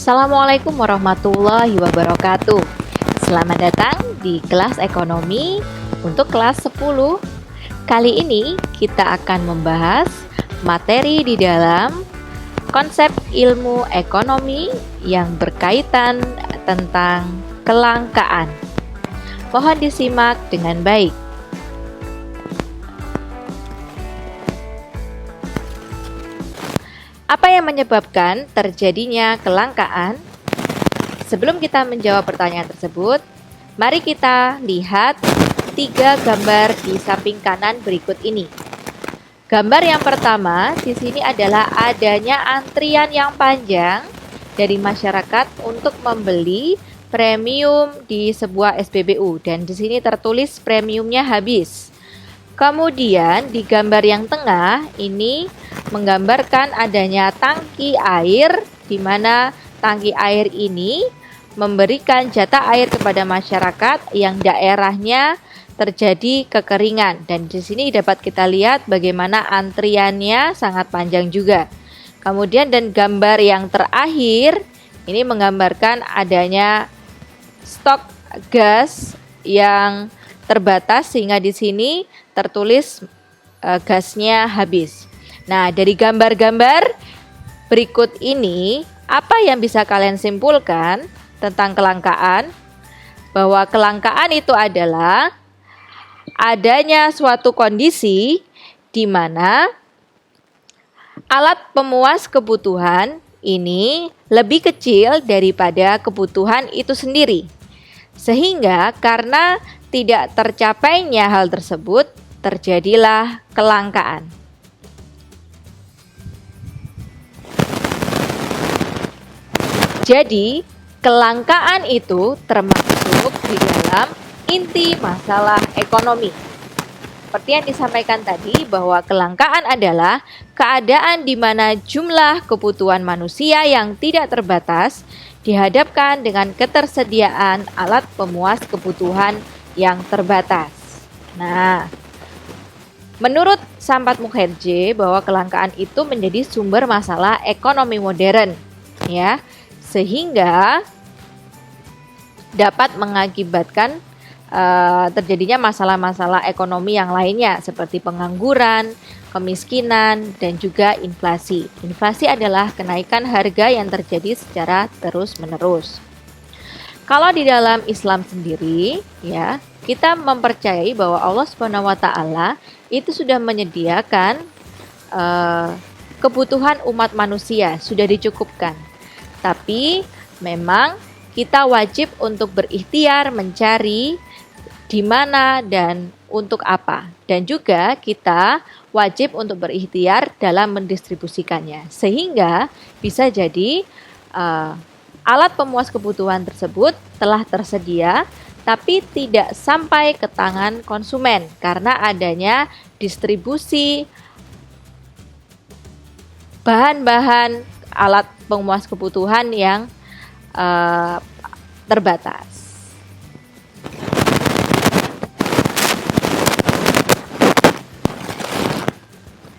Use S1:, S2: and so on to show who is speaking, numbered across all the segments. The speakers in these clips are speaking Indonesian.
S1: Assalamualaikum warahmatullahi wabarakatuh. Selamat datang di kelas ekonomi untuk kelas 10. Kali ini kita akan membahas materi di dalam konsep ilmu ekonomi yang berkaitan tentang kelangkaan. Mohon disimak dengan baik. Apa yang menyebabkan terjadinya kelangkaan? Sebelum kita menjawab pertanyaan tersebut, mari kita lihat 3 gambar di samping kanan berikut ini. Gambar yang pertama di sini adalah adanya antrian yang panjang dari masyarakat untuk membeli premium di sebuah SPBU, dan di sini tertulis premiumnya habis. Kemudian di gambar yang tengah ini menggambarkan adanya tangki air, di mana tangki air ini memberikan jatah air kepada masyarakat yang daerahnya terjadi kekeringan, dan di sini dapat kita lihat bagaimana antriannya sangat panjang juga. Kemudian dan gambar yang terakhir ini menggambarkan adanya stok gas yang terbatas, sehingga di sini tertulis gasnya habis. Nah, dari gambar-gambar berikut ini, apa yang bisa kalian simpulkan tentang kelangkaan? Bahwa kelangkaan itu adalah adanya suatu kondisi di mana alat pemuas kebutuhan ini lebih kecil daripada kebutuhan itu sendiri. Sehingga karena tidak tercapainya hal tersebut, terjadilah kelangkaan. Jadi, kelangkaan itu termasuk di dalam inti masalah ekonomi. Seperti yang disampaikan tadi, bahwa kelangkaan adalah keadaan di mana jumlah kebutuhan manusia yang tidak terbatas dihadapkan dengan ketersediaan alat pemuas kebutuhan yang terbatas. Nah, menurut Sampat Mukherjee bahwa kelangkaan itu menjadi sumber masalah ekonomi modern, ya, sehingga dapat mengakibatkan terjadinya masalah-masalah ekonomi yang lainnya seperti pengangguran, kemiskinan, dan juga inflasi. Inflasi adalah kenaikan harga yang terjadi secara terus-menerus. Kalau di dalam Islam sendiri, ya, kita mempercayai bahwa Allah Subhanahu wa taala itu sudah menyediakan kebutuhan umat manusia, sudah dicukupkan. Tapi memang kita wajib untuk berikhtiar mencari di mana dan untuk apa. Dan juga kita wajib untuk berikhtiar dalam mendistribusikannya. Sehingga bisa jadi alat pemuas kebutuhan tersebut telah tersedia, tapi tidak sampai ke tangan konsumen karena adanya distribusi bahan-bahan alat pemuas kebutuhan yang terbatas.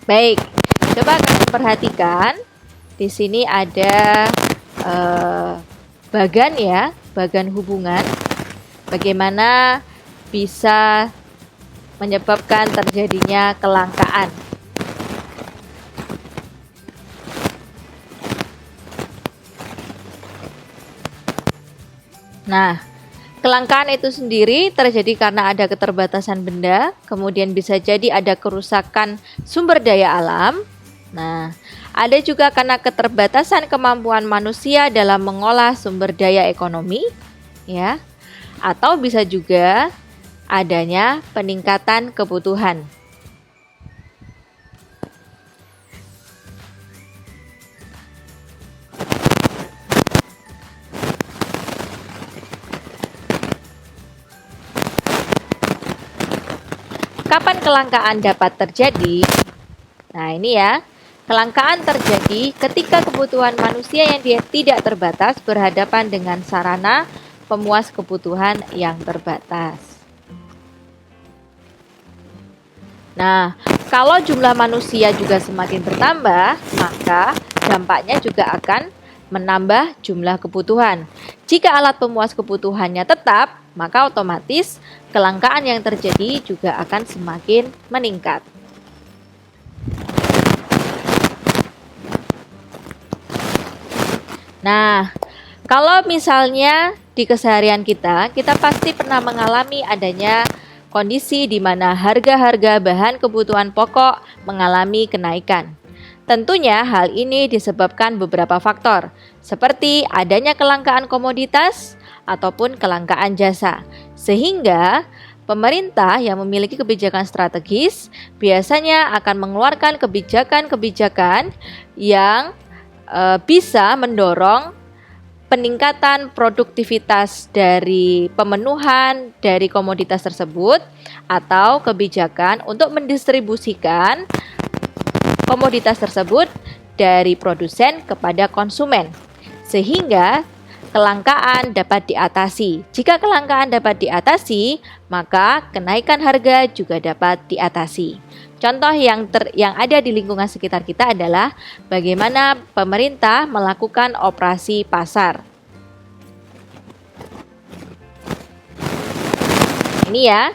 S1: Baik, coba kalian perhatikan di sini ada bagan hubungan, bagaimana bisa menyebabkan terjadinya kelangkaan. Nah, kelangkaan itu sendiri terjadi karena ada keterbatasan benda, kemudian bisa jadi ada kerusakan sumber daya alam. Nah, ada juga karena keterbatasan kemampuan manusia dalam mengolah sumber daya ekonomi, ya. Atau bisa juga adanya peningkatan kebutuhan. Kapan kelangkaan dapat terjadi? Nah, ini ya. Kelangkaan terjadi ketika kebutuhan manusia yang tidak terbatas berhadapan dengan sarana pemuas kebutuhan yang terbatas. Nah, kalau jumlah manusia juga semakin bertambah, maka dampaknya juga akan menambah jumlah kebutuhan. Jika alat pemuas kebutuhannya tetap, maka otomatis kelangkaan yang terjadi juga akan semakin meningkat. Nah, kalau misalnya di keseharian kita pasti pernah mengalami adanya kondisi di mana harga-harga bahan kebutuhan pokok mengalami kenaikan. Tentunya hal ini disebabkan beberapa faktor, seperti adanya kelangkaan komoditas ataupun kelangkaan jasa. Sehingga pemerintah yang memiliki kebijakan strategis biasanya akan mengeluarkan kebijakan-kebijakan yang bisa mendorong peningkatan produktivitas dari pemenuhan dari komoditas tersebut atau kebijakan untuk mendistribusikan komoditas tersebut dari produsen kepada konsumen sehingga kelangkaan dapat diatasi. Jika kelangkaan dapat diatasi, maka kenaikan harga juga dapat diatasi. Contoh yang ada di lingkungan sekitar kita adalah bagaimana pemerintah melakukan operasi pasar. Ini ya,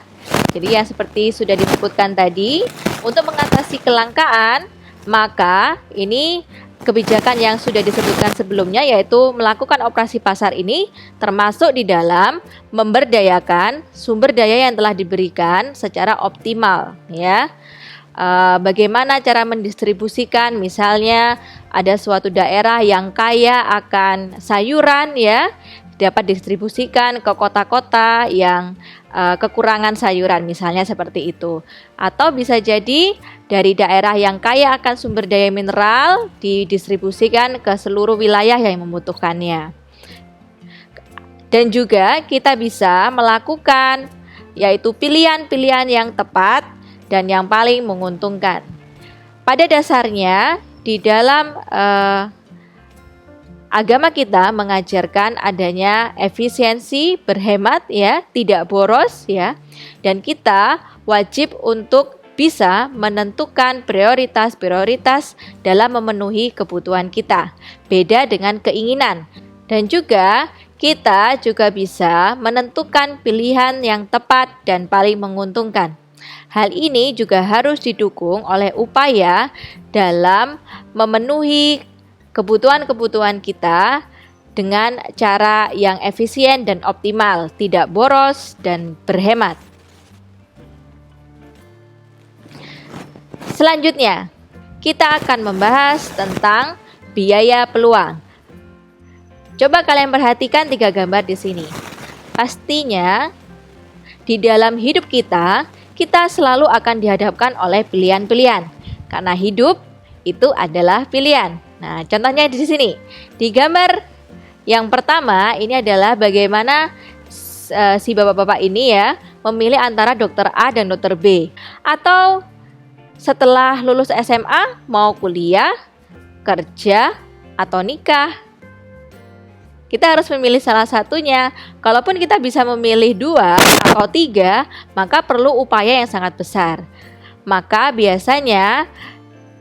S1: jadi yang seperti sudah disebutkan tadi, untuk mengatasi kelangkaan, maka ini kebijakan yang sudah disebutkan sebelumnya yaitu melakukan operasi pasar ini termasuk di dalam memberdayakan sumber daya yang telah diberikan secara optimal ya. Bagaimana cara mendistribusikan, misalnya ada suatu daerah yang kaya akan sayuran ya, dapat distribusikan ke kota-kota yang kekurangan sayuran misalnya seperti itu. Atau bisa jadi dari daerah yang kaya akan sumber daya mineral didistribusikan ke seluruh wilayah yang membutuhkannya. Dan juga kita bisa melakukan yaitu pilihan-pilihan yang tepat dan yang paling menguntungkan. Pada dasarnya di dalam agama kita mengajarkan adanya efisiensi, berhemat ya, tidak boros ya. Dan kita wajib untuk bisa menentukan prioritas-prioritas dalam memenuhi kebutuhan kita. Beda dengan keinginan. Dan juga kita juga bisa menentukan pilihan yang tepat dan paling menguntungkan. Hal ini juga harus didukung oleh upaya dalam memenuhi kebutuhan-kebutuhan kita dengan cara yang efisien dan optimal, tidak boros dan berhemat. Selanjutnya, kita akan membahas tentang biaya peluang. Coba kalian perhatikan 3 gambar di sini. Pastinya di dalam hidup kita selalu akan dihadapkan oleh pilihan-pilihan. Karena hidup itu adalah pilihan. Nah, contohnya di sini. Di gambar yang pertama ini adalah bagaimana si bapak-bapak ini ya memilih antara dokter A dan dokter B. Atau setelah lulus SMA mau kuliah, kerja, atau nikah. Kita harus memilih salah satunya. Kalaupun kita bisa memilih 2 atau 3, maka perlu upaya yang sangat besar. Maka biasanya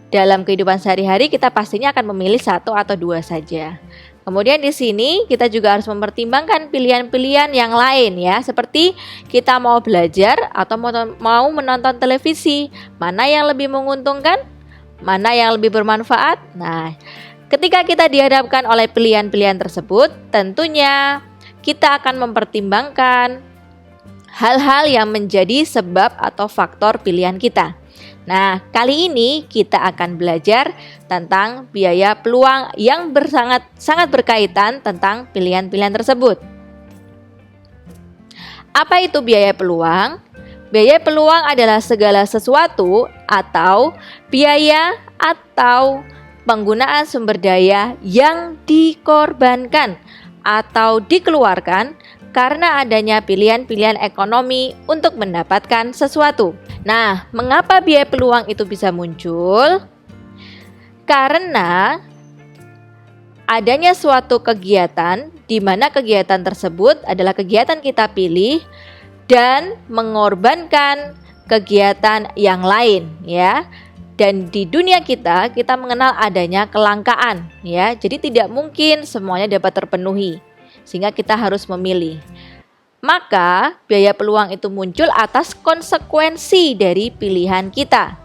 S1: dalam kehidupan sehari-hari kita pastinya akan memilih 1 atau 2 saja. Kemudian di sini kita juga harus mempertimbangkan pilihan-pilihan yang lain ya, seperti kita mau belajar atau mau menonton televisi, mana yang lebih menguntungkan, mana yang lebih bermanfaat. Nah, ketika kita dihadapkan oleh pilihan-pilihan tersebut, tentunya kita akan mempertimbangkan hal-hal yang menjadi sebab atau faktor pilihan kita. Nah, kali ini kita akan belajar tentang biaya peluang yang sangat berkaitan tentang pilihan-pilihan tersebut. Apa itu biaya peluang? Biaya peluang adalah segala sesuatu atau biaya atau penggunaan sumber daya yang dikorbankan atau dikeluarkan karena adanya pilihan-pilihan ekonomi untuk mendapatkan sesuatu. Nah, mengapa biaya peluang itu bisa muncul? Karena adanya suatu kegiatan di mana kegiatan tersebut adalah kegiatan kita pilih dan mengorbankan kegiatan yang lain ya. Dan di dunia kita mengenal adanya kelangkaan ya. Jadi tidak mungkin semuanya dapat terpenuhi. Sehingga kita harus memilih. Maka biaya peluang itu muncul atas konsekuensi dari pilihan kita.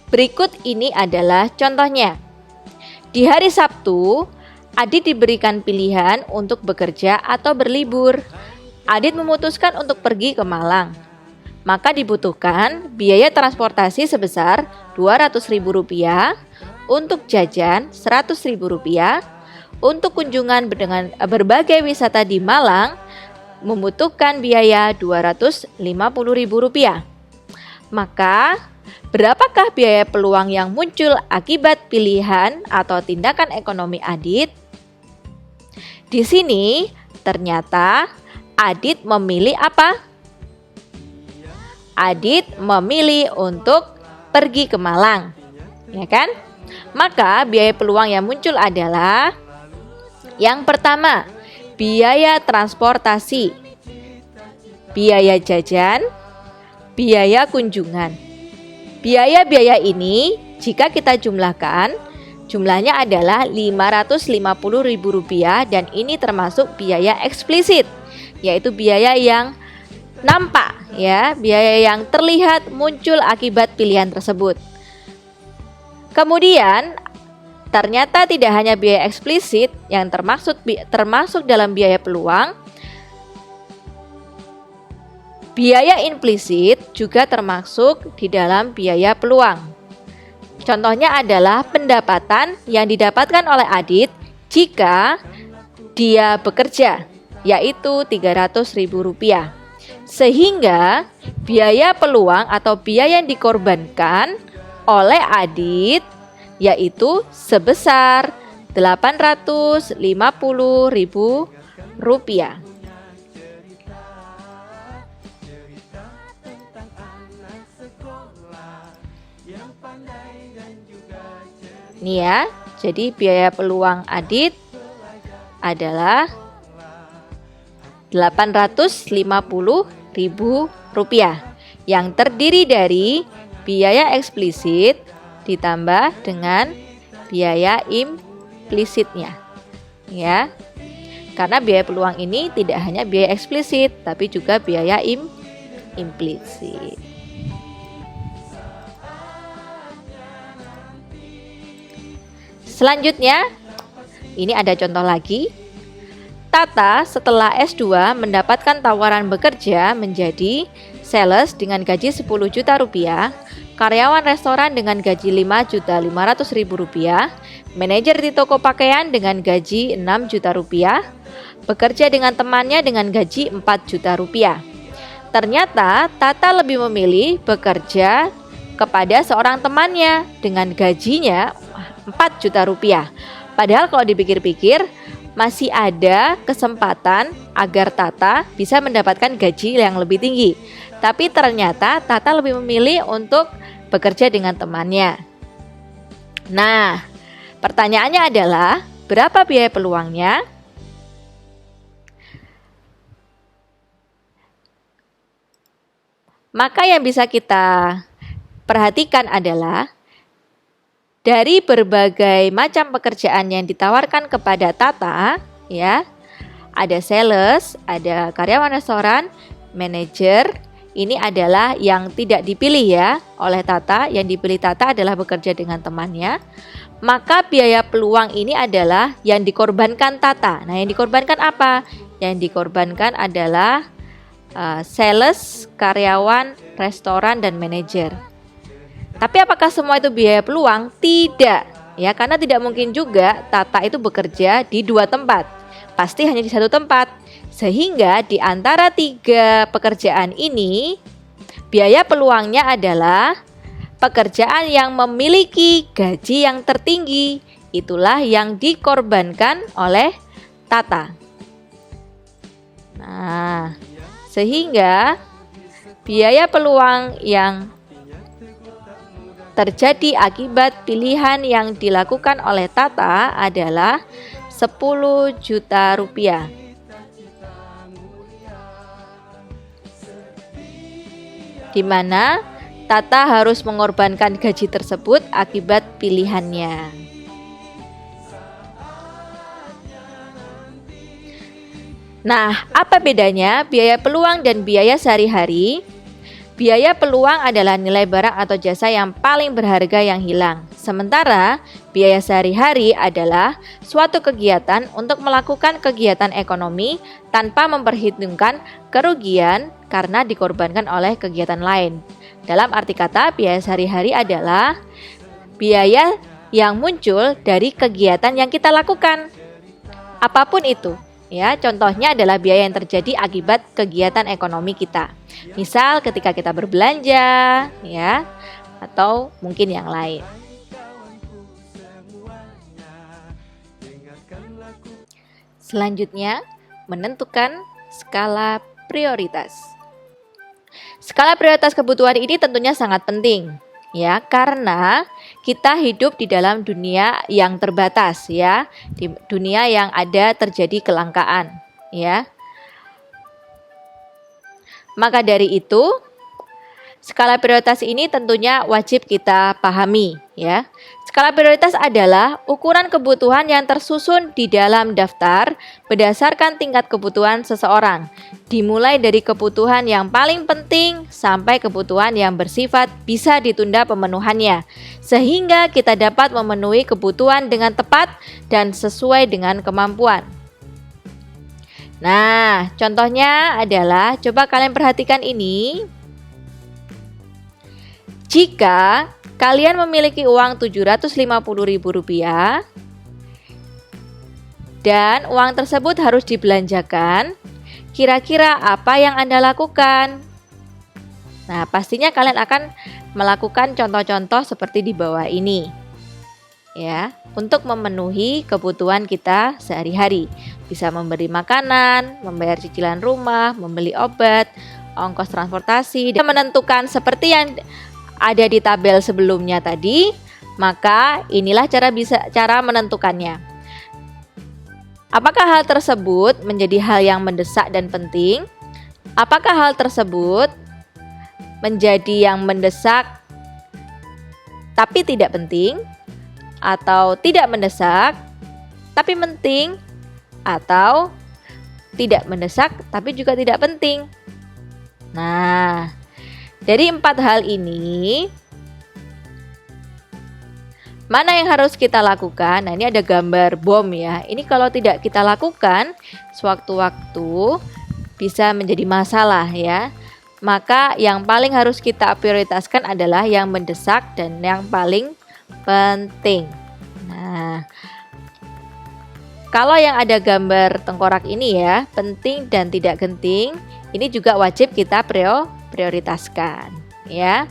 S1: Berikut ini adalah contohnya. Di hari Sabtu, Adit diberikan pilihan untuk bekerja atau berlibur. Adit memutuskan untuk pergi ke Malang. Maka dibutuhkan biaya transportasi sebesar Rp200.000, untuk jajan Rp100.000, untuk kunjungan dengan berbagai wisata di Malang membutuhkan biaya Rp250.000. Maka berapakah biaya peluang yang muncul akibat pilihan atau tindakan ekonomi Adit? Di sini ternyata Adit memilih apa? Adit memilih untuk pergi ke Malang, ya kan? Maka biaya peluang yang muncul adalah yang pertama, biaya transportasi, biaya jajan, biaya kunjungan. Biaya-biaya ini jika kita jumlahkan, jumlahnya adalah Rp550.000 dan ini termasuk biaya eksplisit, yaitu biaya yang nampak ya, biaya yang terlihat muncul akibat pilihan tersebut. Kemudian ternyata tidak hanya biaya eksplisit yang termasuk dalam biaya peluang, biaya implisit juga termasuk di dalam biaya peluang. Contohnya adalah pendapatan yang didapatkan oleh Adit jika dia bekerja, yaitu Rp300.000. Sehingga biaya peluang atau biaya yang dikorbankan oleh Adit yaitu sebesar Rp850.000. Nih ya, jadi biaya peluang Adit adalah Rp850.000 yang terdiri dari biaya eksplisit ditambah dengan biaya implisitnya. Ya. Karena biaya peluang ini tidak hanya biaya eksplisit tapi juga biaya implisit. Selanjutnya, ini ada contoh lagi. Tata setelah S2 mendapatkan tawaran bekerja menjadi sales dengan gaji Rp10 juta, karyawan restoran dengan gaji Rp5.500.000, manajer di toko pakaian dengan gaji Rp6 juta, bekerja dengan temannya dengan gaji Rp4 juta. Ternyata Tata lebih memilih bekerja kepada seorang temannya dengan gajinya Rp4 juta. Padahal kalau dipikir-pikir masih ada kesempatan agar Tata bisa mendapatkan gaji yang lebih tinggi. Tapi ternyata Tata lebih memilih untuk bekerja dengan temannya. Nah, pertanyaannya adalah berapa biaya peluangnya? Maka yang bisa kita perhatikan adalah dari berbagai macam pekerjaan yang ditawarkan kepada Tata, ya, ada sales, ada karyawan restoran, manajer. Ini adalah yang tidak dipilih ya oleh Tata. Yang dipilih Tata adalah bekerja dengan temannya. Maka biaya peluang ini adalah yang dikorbankan Tata. Nah, yang dikorbankan apa? Yang dikorbankan adalah sales, karyawan, restoran, dan manajer. Tapi apakah semua itu biaya peluang? Tidak, ya, karena tidak mungkin juga Tata itu bekerja di dua tempat. Pasti hanya di satu tempat. Sehingga di antara tiga pekerjaan ini, biaya peluangnya adalah pekerjaan yang memiliki gaji yang tertinggi. Itulah yang dikorbankan oleh Tata. Nah, sehingga biaya peluang yang terjadi akibat pilihan yang dilakukan oleh Tata adalah Rp10 juta. di mana Tata harus mengorbankan gaji tersebut akibat pilihannya. Nah, apa bedanya biaya peluang dan biaya sehari-hari? Biaya peluang adalah nilai barang atau jasa yang paling berharga yang hilang. Sementara biaya sehari-hari adalah suatu kegiatan untuk melakukan kegiatan ekonomi tanpa memperhitungkan kerugian karena dikorbankan oleh kegiatan lain. Dalam arti kata, biaya sehari-hari adalah biaya yang muncul dari kegiatan yang kita lakukan. Apapun itu. Ya, contohnya adalah biaya yang terjadi akibat kegiatan ekonomi kita. Misal ketika kita berbelanja, ya, atau mungkin yang lain. Selanjutnya, menentukan skala prioritas. Skala prioritas kebutuhan ini tentunya sangat penting. Ya, karena kita hidup di dalam dunia yang terbatas, ya, di dunia yang ada terjadi kelangkaan, ya. Maka dari itu, skala prioritas ini tentunya wajib kita pahami, ya. Skala prioritas adalah ukuran kebutuhan yang tersusun di dalam daftar berdasarkan tingkat kebutuhan seseorang, dimulai dari kebutuhan yang paling penting sampai kebutuhan yang bersifat bisa ditunda pemenuhannya, sehingga kita dapat memenuhi kebutuhan dengan tepat dan sesuai dengan kemampuan. Nah, contohnya adalah, coba kalian perhatikan ini. Jika kalian memiliki uang Rp750.000 dan uang tersebut harus dibelanjakan, kira-kira apa yang Anda lakukan? Nah, pastinya kalian akan melakukan contoh-contoh seperti di bawah ini. Ya, untuk memenuhi kebutuhan kita sehari-hari. Bisa memberi makanan, membayar cicilan rumah, membeli obat, ongkos transportasi, dan menentukan seperti yang ada di tabel sebelumnya tadi, maka inilah cara menentukannya. Apakah hal tersebut menjadi hal yang mendesak dan penting? Apakah hal tersebut menjadi yang mendesak tapi tidak penting? Atau tidak mendesak tapi penting? Atau tidak mendesak tapi juga tidak penting? Nah, dari 4 hal ini, mana yang harus kita lakukan? Nah, ini ada gambar bom ya. Ini kalau tidak kita lakukan, sewaktu-waktu bisa menjadi masalah ya. Maka yang paling harus kita prioritaskan adalah yang mendesak dan yang paling penting. Nah, kalau yang ada gambar tengkorak ini ya, penting dan tidak genting, ini juga wajib kita prioritaskan ya.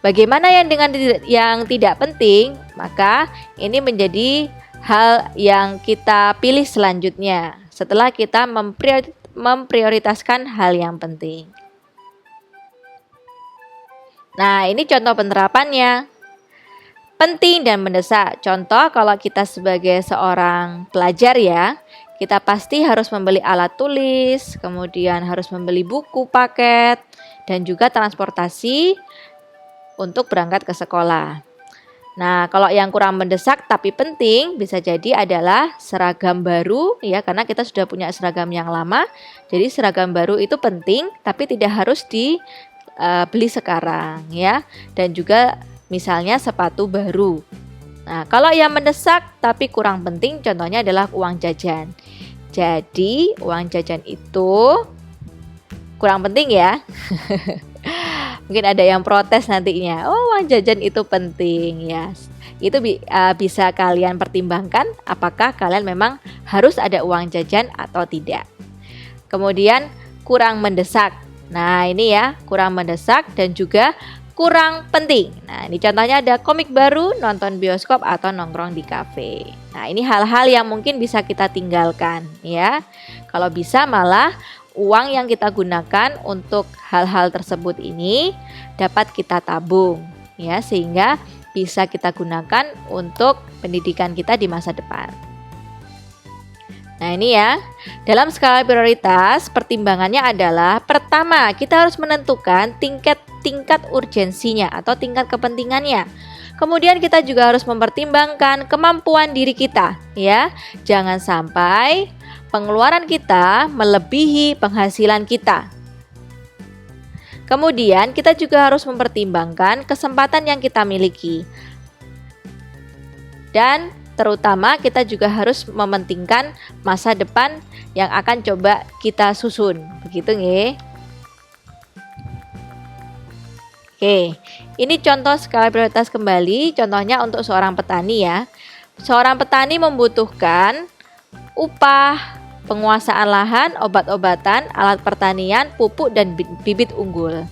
S1: Bagaimana yang dengan yang tidak penting? Maka ini menjadi hal yang kita pilih selanjutnya setelah kita memprioritaskan hal yang penting. Nah, ini contoh penerapannya. Penting dan mendesak. Contoh kalau kita sebagai seorang pelajar ya, kita pasti harus membeli alat tulis, kemudian harus membeli buku paket, dan juga transportasi untuk berangkat ke sekolah. Nah, kalau yang kurang mendesak tapi penting bisa jadi adalah seragam baru ya, karena kita sudah punya seragam yang lama. Jadi seragam baru itu penting tapi tidak harus dibeli sekarang ya. Dan juga misalnya sepatu baru. Nah, kalau yang mendesak tapi kurang penting contohnya adalah uang jajan. Jadi, uang jajan itu kurang penting ya. Mungkin ada yang protes nantinya. Oh, uang jajan itu penting ya. Itu bisa kalian pertimbangkan apakah kalian memang harus ada uang jajan atau tidak. Kemudian kurang mendesak. Nah, ini ya, kurang mendesak dan juga kurang penting. Nah, ini contohnya ada komik baru, nonton bioskop atau nongkrong di kafe. Nah, ini hal-hal yang mungkin bisa kita tinggalkan ya. Kalau bisa malah uang yang kita gunakan untuk hal-hal tersebut ini dapat kita tabung ya, sehingga bisa kita gunakan untuk pendidikan kita di masa depan. Nah ini ya, dalam skala prioritas pertimbangannya adalah pertama kita harus menentukan tingkat urgensinya atau tingkat kepentingannya. Kemudian kita juga harus mempertimbangkan kemampuan diri kita ya. Jangan sampai pengeluaran kita melebihi penghasilan kita. Kemudian kita juga harus mempertimbangkan kesempatan yang kita miliki. Dan terutama kita juga harus mementingkan masa depan yang akan coba kita susun. Begitu nggih. Oke, ini contoh skala prioritas kembali. Contohnya untuk seorang petani ya. Seorang petani membutuhkan upah, penguasaan lahan, obat-obatan, alat pertanian, pupuk, dan bibit unggul.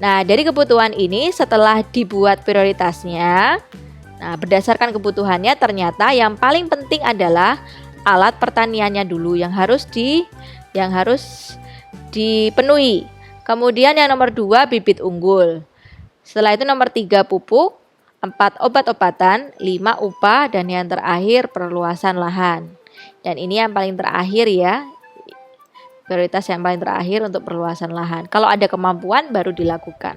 S1: Nah, dari kebutuhan ini setelah dibuat prioritasnya, nah berdasarkan kebutuhannya ternyata yang paling penting adalah alat pertaniannya dulu yang harus dipenuhi. Kemudian yang nomor 2 bibit unggul. Setelah itu nomor 3 pupuk, 4 obat-obatan, 5 upah, dan yang terakhir perluasan lahan. Dan ini yang paling terakhir ya, prioritas yang paling terakhir untuk perluasan lahan. Kalau ada kemampuan baru dilakukan.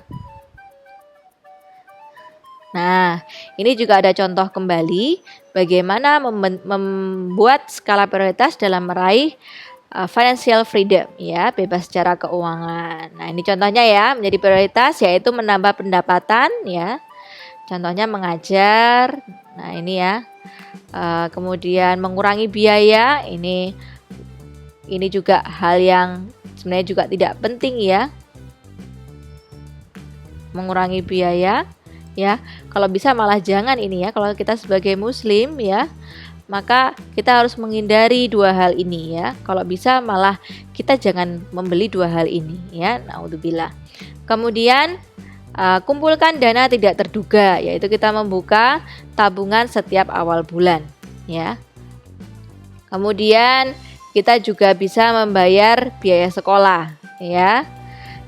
S1: Nah, ini juga ada contoh kembali bagaimana membuat skala prioritas dalam meraih financial freedom ya, bebas secara keuangan. Nah, ini contohnya ya, menjadi prioritas yaitu menambah pendapatan ya. Contohnya mengajar. Nah, ini ya. Kemudian mengurangi biaya, ini juga hal yang sebenarnya juga tidak penting ya. Mengurangi biaya ya. Kalau bisa malah jangan ini ya. Kalau kita sebagai muslim ya, maka kita harus menghindari 2 hal ini ya. Kalau bisa malah kita jangan membeli 2 hal ini ya. Naudzubillah. Kemudian kumpulkan dana tidak terduga, yaitu kita membuka tabungan setiap awal bulan ya. Kemudian kita juga bisa membayar biaya sekolah ya,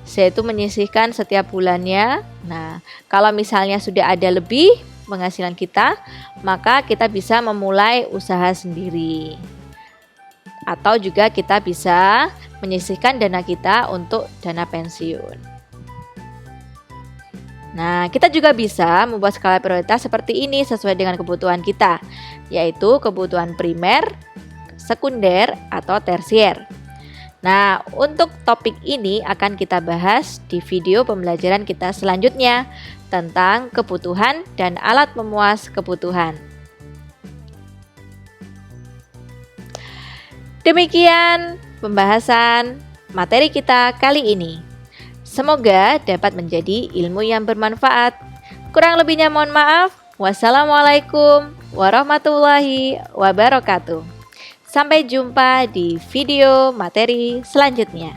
S1: yaitu menyisihkan setiap bulannya. Nah, kalau misalnya sudah ada lebih penghasilan kita, maka kita bisa memulai usaha sendiri. Atau juga kita bisa menyisihkan dana kita untuk dana pensiun. Nah, kita juga bisa membuat skala prioritas seperti ini sesuai dengan kebutuhan kita, yaitu kebutuhan primer, sekunder, atau tersier. Nah, untuk topik ini akan kita bahas di video pembelajaran kita selanjutnya tentang kebutuhan dan alat memuas kebutuhan. Demikian pembahasan materi kita kali ini. Semoga dapat menjadi ilmu yang bermanfaat. Kurang lebihnya mohon maaf. Wassalamualaikum warahmatullahi wabarakatuh. Sampai jumpa di video materi selanjutnya.